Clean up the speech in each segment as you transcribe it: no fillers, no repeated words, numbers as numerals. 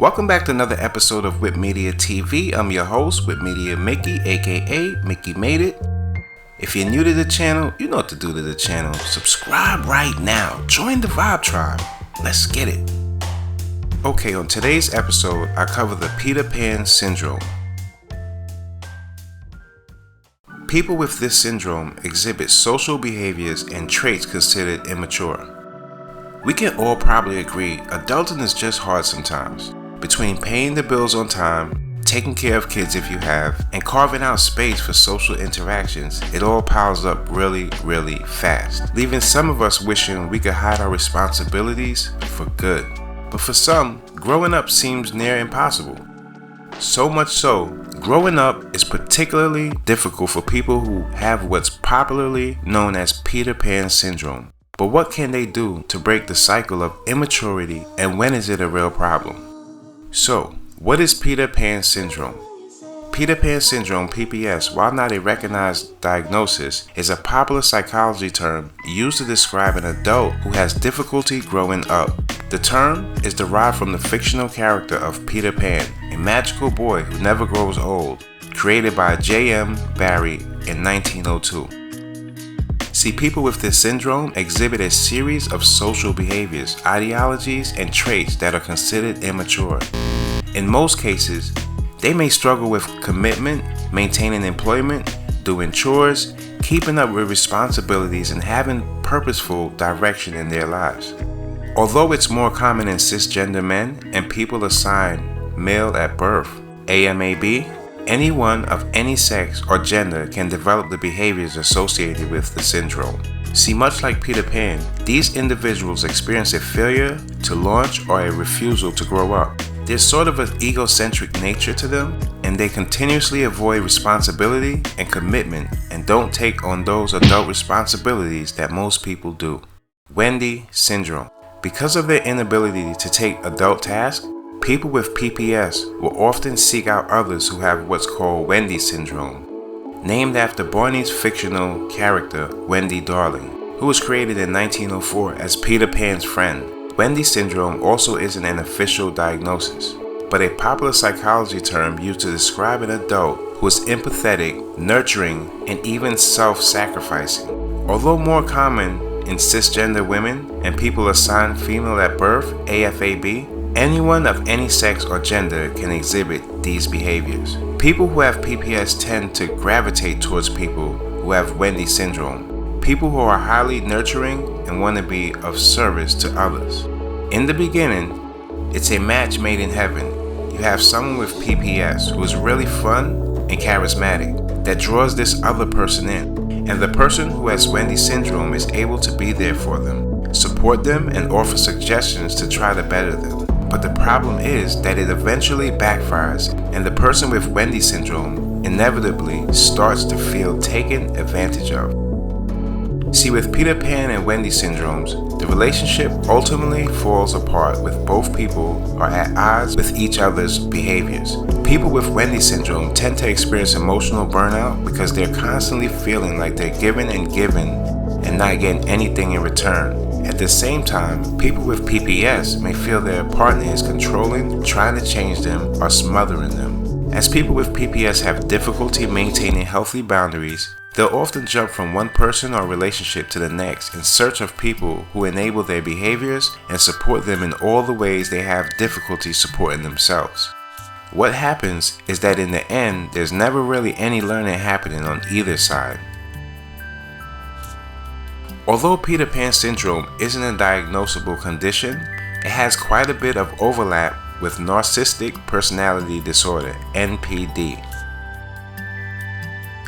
Welcome back to another episode of Whip Media TV. I'm your host, Whip Media Mickey, aka Mickey Made It. If you're new to the channel, you know what to do to the channel. Subscribe right now. Join the Vibe Tribe. Let's get it. Okay, on today's episode, I cover the Peter Pan syndrome. People with this syndrome exhibit social behaviors and traits considered immature. We can all probably agree adulting is just hard sometimes. Between paying the bills on time, taking care of kids if you have, and carving out space for social interactions, it all piles up really fast, leaving some of us wishing we could hide our responsibilities for good. But for some, growing up seems near impossible. So much so, growing up is particularly difficult for people who have what's popularly known as Peter Pan syndrome. But what can they do to break the cycle of immaturity, and when is it a real problem? So, what is Peter Pan syndrome? Peter Pan syndrome, PPS, while not a recognized diagnosis, is a popular psychology term used to describe an adult who has difficulty growing up. The term is derived from the fictional character of Peter Pan, a magical boy who never grows old, created by J.M. Barrie in 1902. See, people with this syndrome exhibit a series of social behaviors, ideologies, and traits that are considered immature. In most cases, they may struggle with commitment, maintaining employment, doing chores, keeping up with responsibilities, and having purposeful direction in their lives. Although it's more common in cisgender men and people assigned male at birth, AMAB, anyone of any sex or gender can develop the behaviors associated with the syndrome. See, much like Peter Pan, these individuals experience a failure to launch or a refusal to grow up. There's sort of an egocentric nature to them, and they continuously avoid responsibility and commitment and don't take on those adult responsibilities that most people do. Wendy syndrome. Because of their inability to take adult tasks, people with PPS will often seek out others who have what's called Wendy syndrome, named after Barney's fictional character Wendy Darling, who was created in 1904 as Peter Pan's friend. Wendy syndrome also isn't an official diagnosis, but a popular psychology term used to describe an adult who is empathetic, nurturing, and even self-sacrificing. Although more common in cisgender women and people assigned female at birth, AFAB, anyone of any sex or gender can exhibit these behaviors. People who have PPS tend to gravitate towards people who have Wendy syndrome, people who are highly nurturing and want to be of service to others. In the beginning, it's a match made in heaven. You have someone with PPS who is really fun and charismatic that draws this other person in, and the person who has Wendy syndrome is able to be there for them, support them, and offer suggestions to try to better them. But the problem is that it eventually backfires, and the person with Wendy syndrome inevitably starts to feel taken advantage of. See, with Peter Pan and Wendy syndromes, the relationship ultimately falls apart with both people are at odds with each other's behaviors. People with Wendy syndrome tend to experience emotional burnout because they're constantly feeling like they're giving and not getting anything in return. At the same time, people with PPS may feel their partner is controlling, trying to change them, or smothering them. As people with PPS have difficulty maintaining healthy boundaries, they'll often jump from one person or relationship to the next in search of people who enable their behaviors and support them in all the ways they have difficulty supporting themselves. What happens is that in the end, there's never really any learning happening on either side. Although Peter Pan syndrome isn't a diagnosable condition, it has quite a bit of overlap with narcissistic personality disorder, NPD.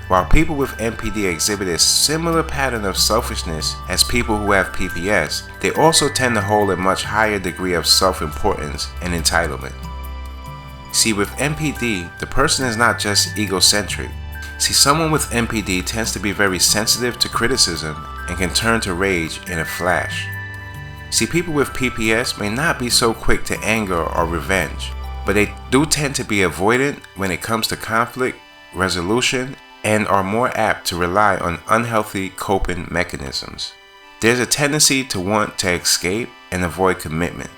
While people with NPD exhibit a similar pattern of selfishness as people who have PPS, they also tend to hold a much higher degree of self-importance and entitlement. See, with NPD, the person is not just egocentric. See, someone with NPD tends to be very sensitive to criticism and can turn to rage in a flash. See, people with PPS may not be so quick to anger or revenge, but they do tend to be avoidant when it comes to conflict resolution and are more apt to rely on unhealthy coping mechanisms. There's a tendency to want to escape and avoid commitment.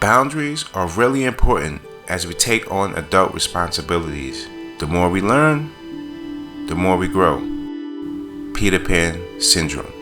boundaries are really important as we take on adult responsibilities. The more we learn, the more we grow. Peter Pan Syndrome.